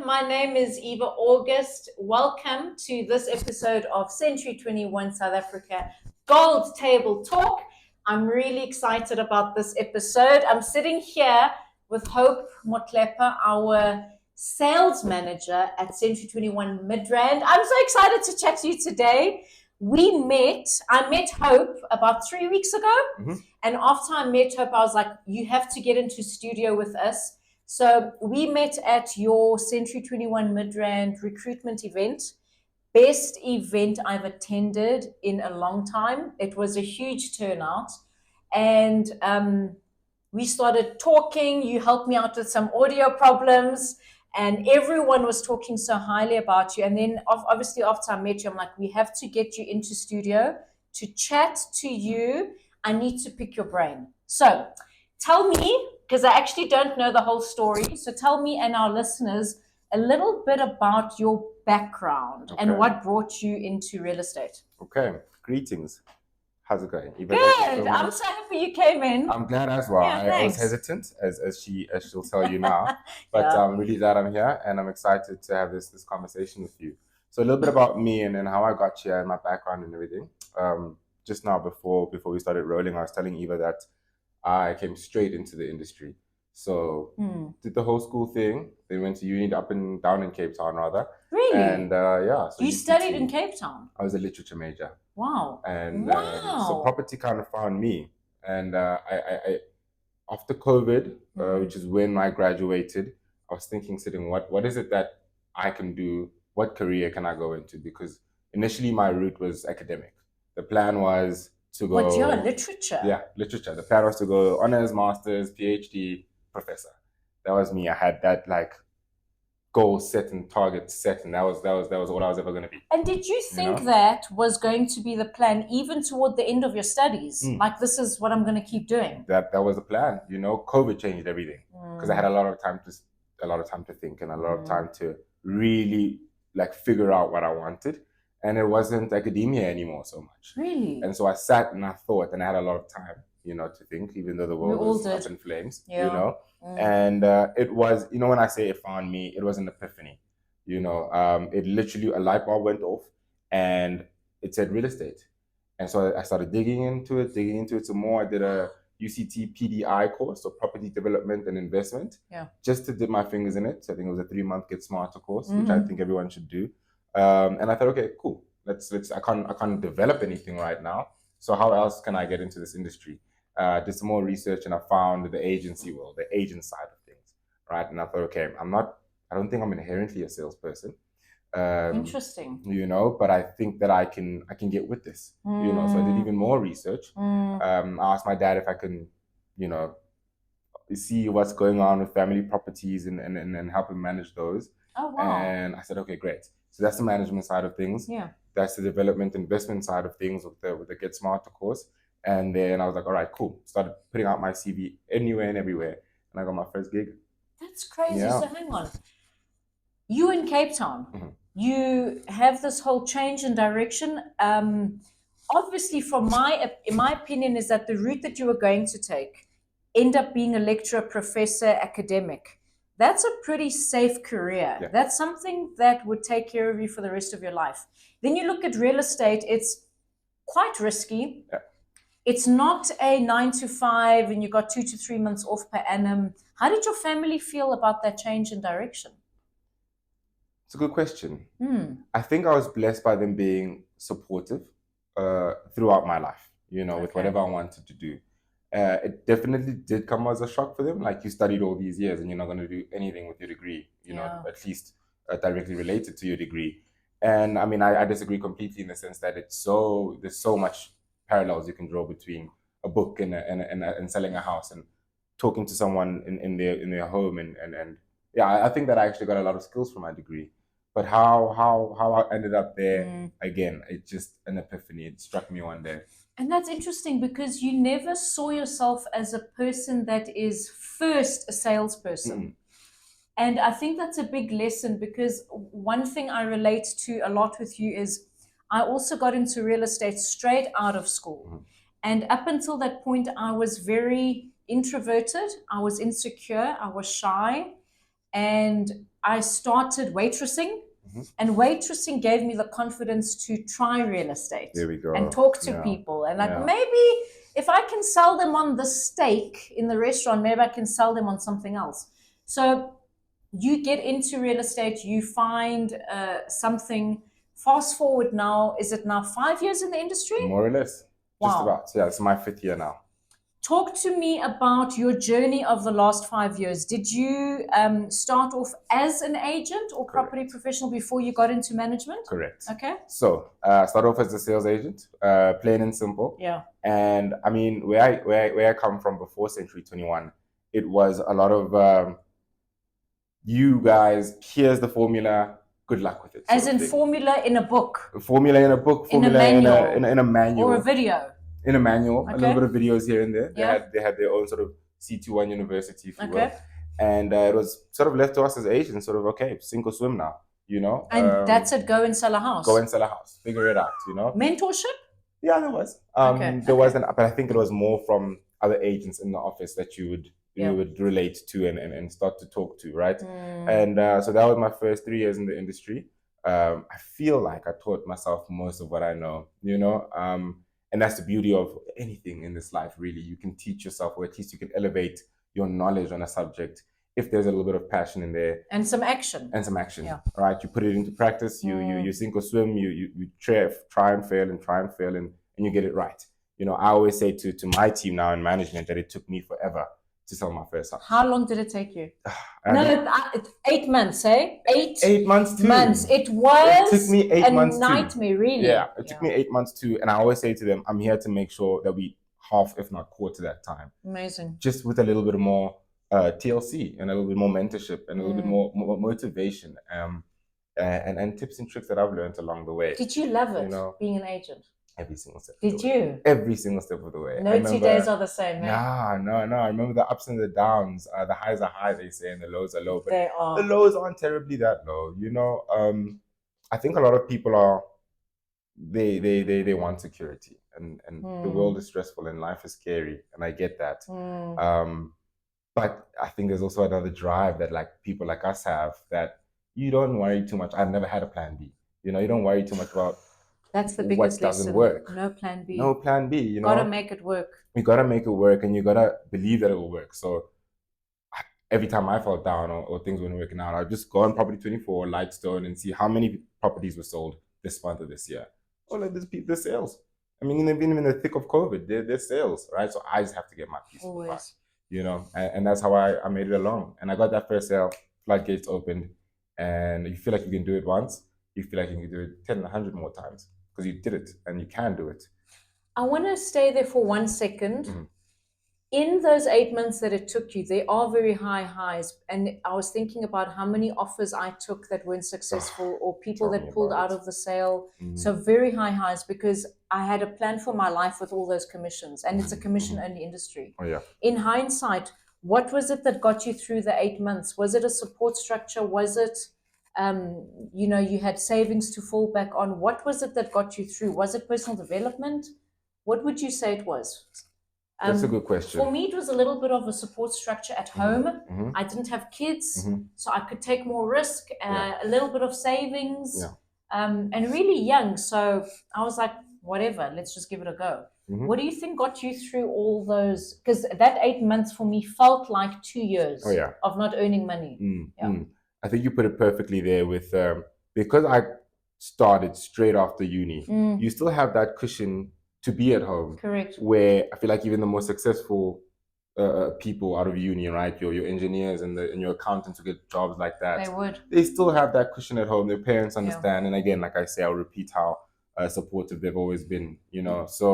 My name is Eva August. Welcome to this episode of Century 21 South Africa Gold Table Talk. I'm really excited about this episode. I'm sitting here with Hope Motlepa, our sales manager at Century 21 Midrand. I'm so excited to chat to you today. I met Hope about 3 weeks ago. And after I met Hope, I was like, you have to get into studio with us. So we met at your Century 21 Midrand recruitment event. Best event I've attended in a long time. It was a huge turnout. And we started talking. You helped me out with some audio problems. And everyone was talking so highly about you. And then obviously after I met you, I'm like, we have to get you into studio to chat to you. I need to pick your brain. So tell me, because I actually don't know the whole story. So tell me and our listeners a little bit about your background and what brought you into real estate. Okay, greetings. How's it going? Good. I'm so happy you came in. I'm glad as well. Yeah, I was hesitant, as she'll tell you now, but I'm really glad I'm here, and I'm excited to have this conversation with you. So a little bit about me and then how I got here and my background and everything. Just now before we started rolling, I was telling Eva that I came straight into the industry. So did the whole school thing. Then went to uni down in Cape Town rather. Really? And So you studied in Cape Town? I was a literature major. Wow. And so property kind of found me. And I after COVID, which is when I graduated, I was thinking, what is it that I can do? What career can I go into? Because initially my route was academic. The plan was to go... What, you're literature? Yeah, literature. The plan was to go honors, masters, PhD, professor. That was me. I had that goal set and target set, and that was all I was ever going to be. And did you think that was going to be the plan even toward the end of your studies? Like, this is what I'm going to keep doing? That was the plan. COVID changed everything because I had a lot of time to think and a lot of time to really figure out what I wanted. And it wasn't academia anymore so much. Really? And so I sat and I thought, and I had a lot of time, to think, even though the world was up in flames, And it was, when I say it found me, it was an epiphany. It literally, a light bulb went off and it said real estate. And so I started digging into it some more. I did a UCT PDI course, so property development and investment, just to dip my fingers in it. So I think it was a 3-month Get Smarter course, which I think everyone should do. And I thought, okay, cool. Let's. I can't develop anything right now. So how else can I get into this industry? Did some more research and I found the agency world, the agent side of things, right? And I thought, okay, I don't think I'm inherently a salesperson. Interesting. But I think that I can get with this. So I did even more research. I asked my dad if I can, see what's going on with family properties and help him manage those. Oh, wow. And I said, okay, great. So that's the management side of things. Yeah. That's the development investment side of things with the Get Smarter course. And then I was like, all right, cool. Started putting out my CV anywhere and everywhere. And I got my first gig. That's crazy. Yeah. So hang on. You in Cape Town, you have this whole change in direction. Obviously, in my opinion, is that the route that you were going to take end up being a lecturer, professor, academic. That's a pretty safe career. Yeah. That's something that would take care of you for the rest of your life. Then you look at real estate, it's quite risky. Yeah. It's not a 9 to 5 and you got 2 to 3 months off per annum. How did your family feel about that change in direction? It's a good question. I think I was blessed by them being supportive throughout my life, with whatever I wanted to do. It definitely did come as a shock for them. Like, you studied all these years and you're not going to do anything with your degree, at least directly related to your degree. And I mean, I disagree completely in the sense that there's so much parallels you can draw between a book and selling a house and talking to someone in their home and I think that I actually got a lot of skills from my degree. But how I ended up there, again, it's just an epiphany. It struck me one day. And that's interesting because you never saw yourself as a person that is first a salesperson. And I think that's a big lesson because one thing I relate to a lot with you is I also got into real estate straight out of school. And up until that point, I was very introverted. I was insecure. I was shy. and I started waitressing. And waitressing gave me the confidence to try real estate. There we go. And talk to people. And like, maybe if I can sell them on the steak in the restaurant, maybe I can sell them on something else. So you get into real estate, you find something. Fast forward now, is it now 5 years in the industry? More or less. Wow. Just about. Yeah, it's my 5th year now. Talk to me about your journey of the last 5 years. Did you start off as an agent or property professional before you got into management? Correct. Okay. So I started off as a sales agent, plain and simple. Yeah. And I mean, where I come from before Century 21, it was a lot of you guys, here's the formula, good luck with it. As in formula in a book? Formula in a book, formula in a manual. Or a video? In a manual, a little bit of videos here and there. Yeah. They had their own sort of C21 university, if you will. And it was sort of left to us as agents, sort of, okay, sink or swim now, you know. And that's it, go and sell a house. Go and sell a house, figure it out, you know. Mentorship? Yeah, there was. There was, but I think it was more from other agents in the office that you would relate to and start to talk to, right? And so that was my first 3 years in the industry. I feel like I taught myself most of what I know, you know. And that's the beauty of anything in this life, really. You can teach yourself, or at least you can elevate your knowledge on a subject if there's a little bit of passion in there. And some action. Yeah. Right? You put it into practice, you sink or swim, you try and fail and you get it right. You know, I always say to my team now in management that it took me forever to sell my first house. How long did it take you? 8 months, eh? 8 months too. It was took me 8 months nightmare, really. Yeah, it took me 8 months too. And I always say to them, I'm here to make sure that we half, if not quarter that time. Amazing. Just with a little bit more TLC and a little bit more mentorship and a little bit more motivation and tips and tricks that I've learned along the way. Did you love it, being an agent? Every single step. Did you? Every single step of the way. No 2 days are the same, eh? No. I remember the ups and the downs. The highs are high, they say, and the lows are low. But they are. The lows aren't terribly that low. You know, I think a lot of people are. They want security, and the world is stressful and life is scary, and I get that. But I think there's also another drive that like people like us have, that you don't worry too much. I've never had a plan B. You know, you don't worry too much about. That's the biggest what doesn't lesson. work. No plan B. No plan B, you know. Gotta make it work. You gotta make it work, and you gotta believe that it will work. So every time I felt down or things weren't working out, I'd just go on Property 24, Lightstone, and see how many properties were sold this month or this year. Oh, like there's sales. I mean, they've been in the thick of COVID. There's sales, right? So I just have to get my piece of the pie, you know. And that's how I made it along. And I got that first sale, floodgates opened, and you feel like you can do it once. You feel like you can do it 10, 100 more times. Because you did it and you can do it. I want to stay there for 1 second. In those 8 months that it took you, there are very high highs. And I was thinking about how many offers I took that weren't successful, or people that pulled out of the sale. So very high highs, because I had a plan for my life with all those commissions, and it's a commission-only industry. Oh, yeah. In hindsight, what was it that got you through the 8 months? Was it a support structure? Was it... you know, you had savings to fall back on. What was it that got you through? Was it personal development? What would you say it was? That's a good question. For me, it was a little bit of a support structure at home. I didn't have kids, so I could take more risk, a little bit of savings, and really young. So I was like, whatever, let's just give it a go. What do you think got you through all those? Because that 8 months for me felt like 2 years of not earning money. I think you put it perfectly there with, because I started straight after uni, you still have that cushion to be at home. Correct. Where I feel like even the most successful people out of uni, right? Your engineers and your accountants who get jobs like that. They still have that cushion at home. Their parents understand. And again, like I say, I'll repeat how supportive they've always been, you know. So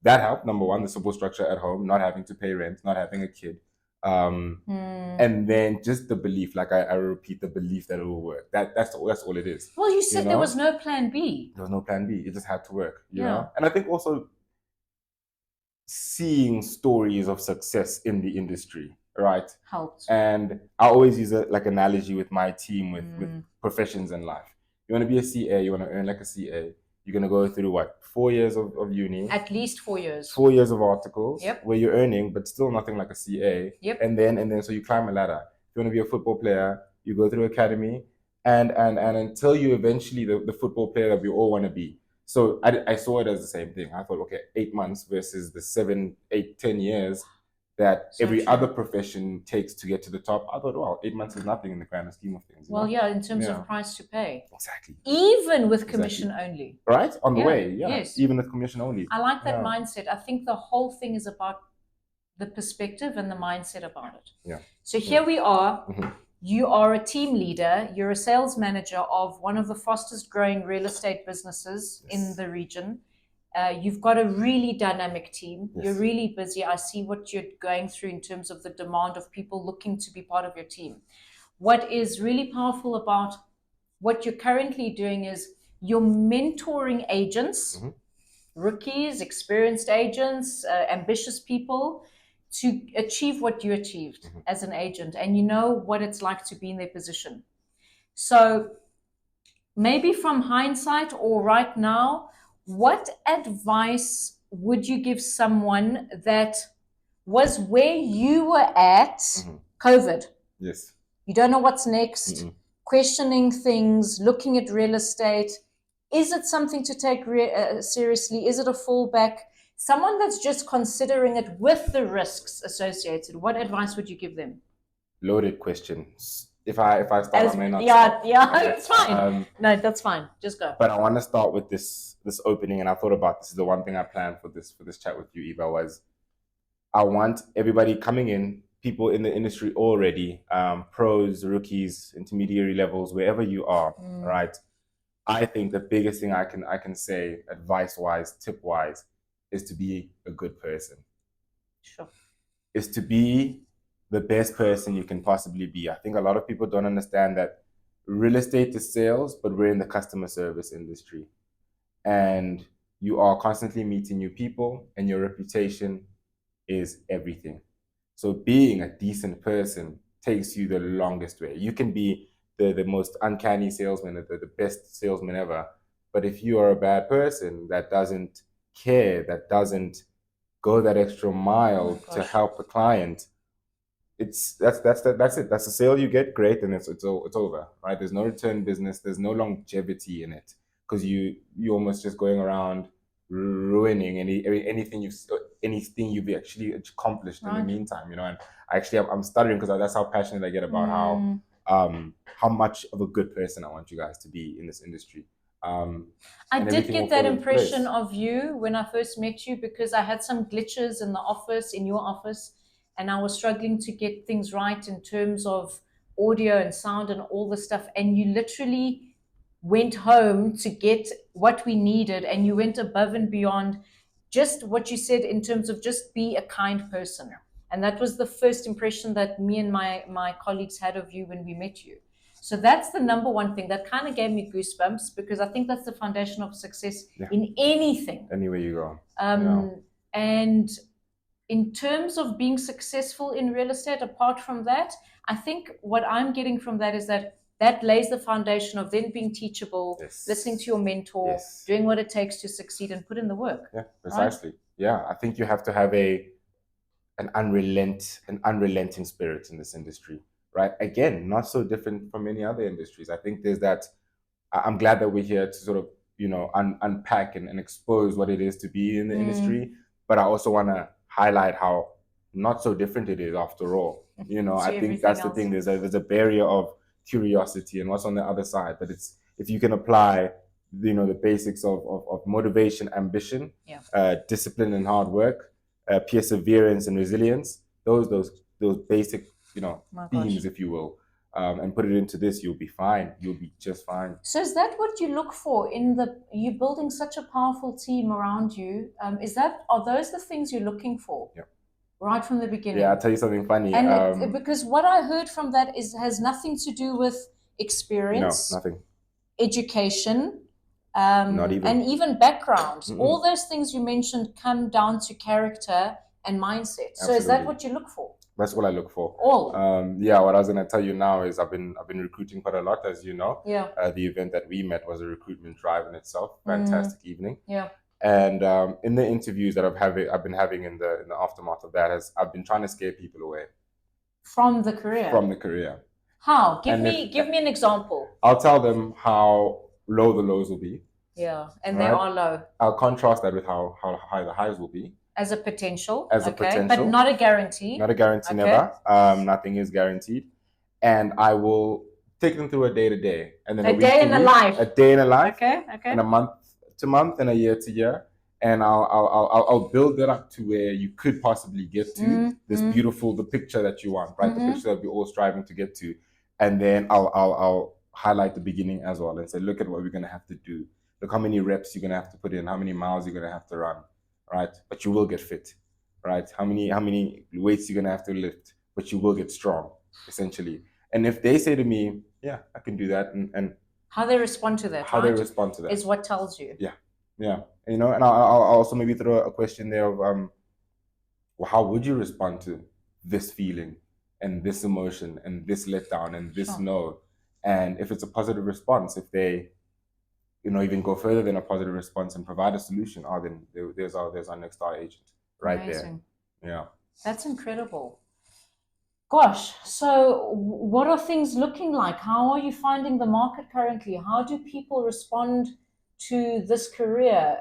that helped, number one, the support structure at home, not having to pay rent, not having a kid. And then just the belief, like I repeat, the belief that it will work. That's all it is. Well, you said there was no plan B. There was no plan B. It just had to work, you know? And I think also seeing stories of success in the industry, right? Helped. And I always use like analogy with my team with professions in life. You want to be a CA, you want to earn like a CA. You're going to go through what? 4 years of uni. At least 4 years. 4 years of articles where you're earning, but still nothing like a CA. And then so you climb a ladder. If you want to be a football player, you go through academy, and until you eventually the football player that we all want to be. So I saw it as the same thing. I thought, okay, 8 months versus the 7, 8, 10 years that every other profession takes to get to the top. I thought, wow, 8 months is nothing in the grand scheme of things. Well, yeah, in terms of price to pay. Exactly. Even with commission only. Right? On the way, yes. Even with commission only. I like that mindset. I think the whole thing is about the perspective and the mindset about it. Yeah. So here we are. You are a team leader. You're a sales manager of one of the fastest growing real estate businesses in the region. You've got a really dynamic team. You're really busy. I see what you're going through in terms of the demand of people looking to be part of your team. What is really powerful about what you're currently doing is you're mentoring agents, rookies, experienced agents, ambitious people to achieve what you achieved as an agent, and you know what it's like to be in their position. So maybe from hindsight or right now, what advice would you give someone that was where you were at COVID? Yes. You don't know what's next, questioning things, looking at real estate. Is it something to take seriously? Is it a fallback? Someone that's just considering it with the risks associated, what advice would you give them? Loaded questions. If I start, I may not. It's fine. No, that's fine. Just go. But I want to start with this opening, and I thought about this. Is the one thing I planned for this chat with you, Eva, was I want everybody coming in, people in the industry already, pros, rookies, intermediary levels, wherever you are, right? I think the biggest thing I can say, advice-wise, tip-wise, is to be a good person. Sure. Is to be the best person you can possibly be. I think a lot of people don't understand that real estate is sales, but we're in the customer service industry. And you are constantly meeting new people, and your reputation is everything. So being a decent person takes you the longest way. You can be the most uncanny salesman, the best salesman ever. But if you are a bad person that doesn't care, that doesn't go that extra mile to help the client, that's it. That's the sale you get, great, and it's over, right? There's no return business. There's no longevity in it because you almost just going around ruining anything you've actually accomplished in the meantime, And I'm stuttering because that's how passionate I get about how much of a good person I want you guys to be in this industry. I did get that impression of you when I first met you because I had some glitches in the office, in your office, and I was struggling to get things right in terms of audio and sound and all the stuff. And you literally went home to get what we needed, and you went above and beyond just what you said in terms of just be a kind person. And that was the first impression that me and my colleagues had of you when we met you. So that's the number one thing that kind of gave me goosebumps because I think that's the foundation of success in anything. Anywhere you go. And in terms of being successful in real estate, apart from that, I think what I'm getting from that is that lays the foundation of then being teachable, listening to your mentor, doing what it takes to succeed and put in the work. Yeah, precisely. Right? Yeah, I think you have to have an unrelenting spirit in this industry, right? Again, not so different from many other industries. I think there's that. I'm glad that we're here to sort of, unpack and expose what it is to be in the industry. But I also want to highlight how not so different it is after all. I think that's the thing. There's a barrier of curiosity and what's on the other side. But it's if you can apply, the basics of motivation, ambition, discipline and hard work, perseverance and resilience, those basic, themes, if you will, and put it into this, you'll be fine. You'll be just fine. So is that what you look for you building such a powerful team around you? Are those the things you're looking for? Yeah. Right from the beginning. Yeah, I'll tell you something funny. And because what I heard from that has nothing to do with experience. No, nothing. Education. Not even. And even background. All those things you mentioned come down to character and mindset. So Absolutely. Is that what you look for? That's what I look for. All. What I was going to tell you now is I've been recruiting quite a lot, as you know. Yeah. The event that we met was a recruitment drive in itself. Fantastic evening. Yeah. And in the interviews that I've been having in the aftermath of that, I've been trying to scare people away from the career. How? Give me an example. I'll tell them how low the lows will be. Yeah, and they are low. I'll contrast that with how high the highs will be. As a potential. As a potential. But not a guarantee. Not a guarantee, never. Nothing is guaranteed. And I will take them through a day to day. And then a day in a life. A day in a life. Okay. And a month to month and a year to year. And I'll build it up to where you could possibly get to this beautiful, the picture that you want, right? The picture that we're all striving to get to. And then I'll highlight the beginning as well and say, look at what we're going to have to do. Look how many reps you're going to have to put in, how many miles you're going to have to run, right? But you will get fit, right? How many weights you're going to have to lift, but you will get strong, essentially. And if they say to me, yeah, I can do that. And how they respond to that, they respond to that is what tells you. Yeah. And I'll also maybe throw a question there of, well, how would you respond to this feeling and this emotion and this letdown and this no? And if it's a positive response, if they, even go further than a positive response and provide a solution, then there's our next star agent right Amazing. There. Yeah. That's incredible. Gosh, so what are things looking like? How are you finding the market currently? How do people respond to this career?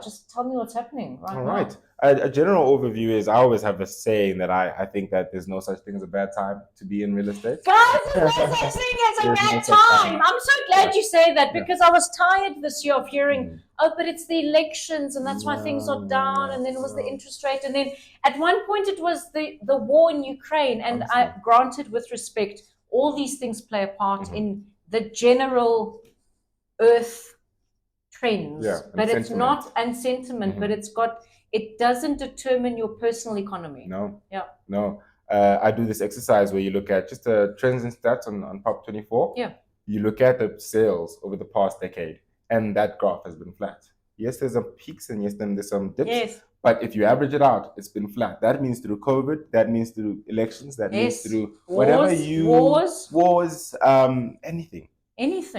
Just tell me what's happening right now. All right. A general overview is I always have a saying that I think that there's no such thing as a bad time to be in real estate. Guys, there's no such thing as a bad time. I'm so glad you say that because I was tired this year of hearing, but it's the elections and that's why things are down, and then it was the interest rate, and then at one point it was the war in Ukraine, and I granted with respect, all these things play a part in the general earth trends, but it's not, and sentiment, but it doesn't determine your personal economy. No. I do this exercise where you look at just the trends and stats on Pop 24. Yeah. You look at the sales over the past decade, and that graph has been flat. Yes, there's some peaks, and yes, then there's some dips. Yes. But if you average it out, it's been flat. That means through COVID, that means through elections, that means through whatever wars, anything.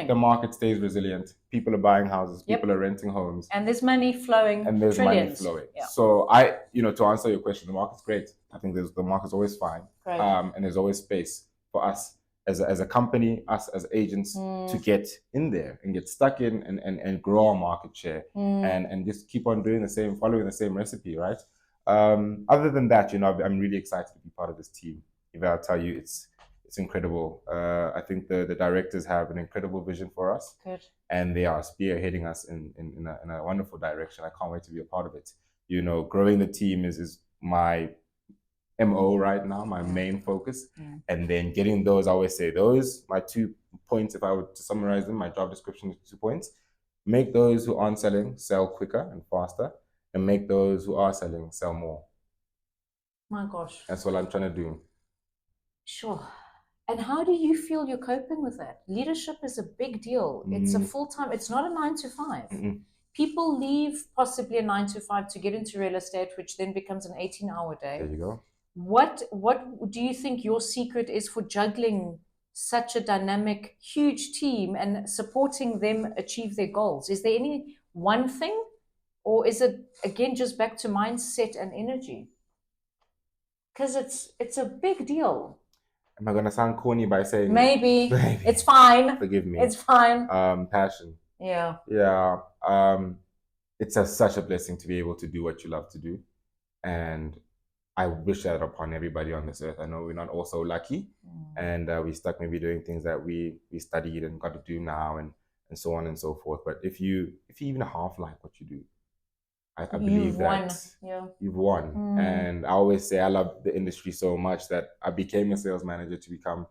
The market stays resilient. People are buying houses. People are renting homes. And there's money flowing. And there's money flowing. Yeah. So to answer your question, the market's great. I think the market's always fine. Right. And there's always space for us as a company, us as agents to get in there and get stuck in and grow our market share and just keep on doing following the same recipe, right? Other than that, I'm really excited to be part of this team. Eva, I'll tell you, it's incredible. I think the directors have an incredible vision for us. Good. And they are spearheading us in a wonderful direction. I can't wait to be a part of it. Growing the team is my MO right now, my main focus. And then getting those, I always say those, my 2 points, if I were to summarize them, my job description is 2 points. Make those who aren't selling sell quicker and faster, and make those who are selling sell more. My gosh. That's what I'm trying to do. Sure. And how do you feel you're coping with that? Leadership is a big deal. It's a full-time, it's not a 9 to 5. People leave possibly a 9 to 5 to get into real estate, which then becomes an 18-hour day. There you go. What do you think your secret is for juggling such a dynamic, huge team and supporting them achieve their goals? Is there any one thing, or is it, again, just back to mindset and energy? Because it's a big deal. Am I going to sound corny by saying maybe. It's fine. Forgive me. It's fine. Passion. Yeah. It's such a blessing to be able to do what you love to do. And I wish that upon everybody on this earth. I know we're not all so lucky. And we're stuck maybe doing things that we studied and got to do now and so on and so forth. But if you even half like what you do, I believe you've won. And I always say I love the industry so much that I became a sales manager to become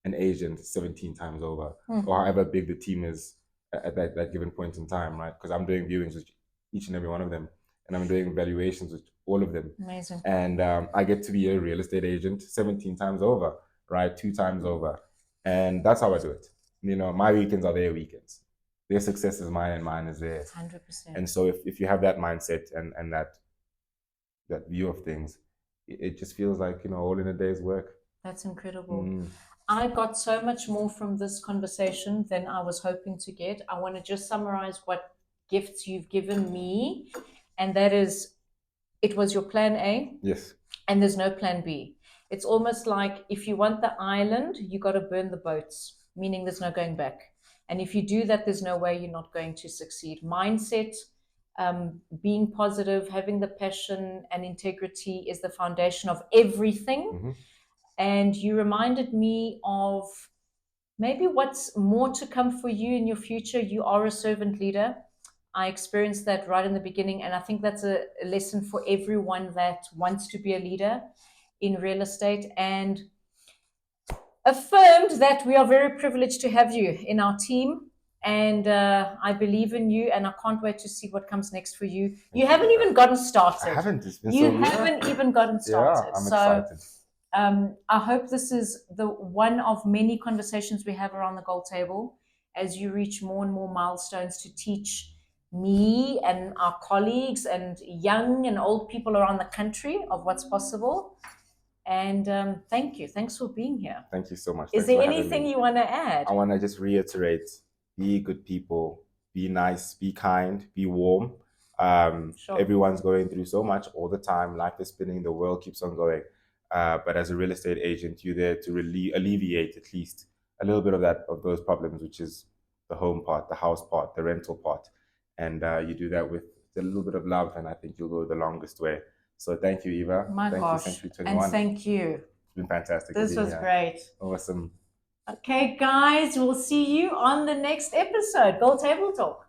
an agent 17 times over, or however big the team is at that given point in time, right? Because I'm doing viewings with each and every one of them, and I'm doing valuations with all of them. Amazing. And I get to be a real estate agent 17 times over, right? 2 times over. And that's how I do it. My weekends are their weekends. Their success is mine and mine is theirs. 100%. And so if you have that mindset and that view of things, it just feels like, all in a day's work. That's incredible. I got so much more from this conversation than I was hoping to get. I want to just summarize what gifts you've given me. And that is, it was your plan A. Yes. And there's no plan B. It's almost like if you want the island, you got to burn the boats, meaning there's no going back. And if you do that, there's no way you're not going to succeed. Mindset, being positive, having the passion and integrity is the foundation of everything. And you reminded me of maybe what's more to come for you in your future. You are a servant leader. I experienced that right in the beginning, and I think that's a lesson for everyone that wants to be a leader in real estate, and affirmed that we are very privileged to have you in our team. And I believe in you, and I can't wait to see what comes next for you. You haven't even gotten started. I haven't. You haven't even gotten started. Yeah, I'm excited. I hope this is the one of many conversations we have around the gold table as you reach more and more milestones to teach me and our colleagues and young and old people around the country of what's possible. And thank you. Thanks for being here. Thank you so much. Is there anything you want to add? I want to just reiterate, be good people, be nice, be kind, be warm. Sure. Everyone's going through so much all the time. Life is spinning, the world keeps on going. But as a real estate agent, you're there to alleviate at least a little bit of those problems, which is the home part, the house part, the rental part. And you do that with a little bit of love, and I think you'll go the longest way. So thank you, Eva. Thank you, Century 21. And thank you. It's been fantastic. This was great. Awesome. Okay, guys, we'll see you on the next episode. Gold Table Talk.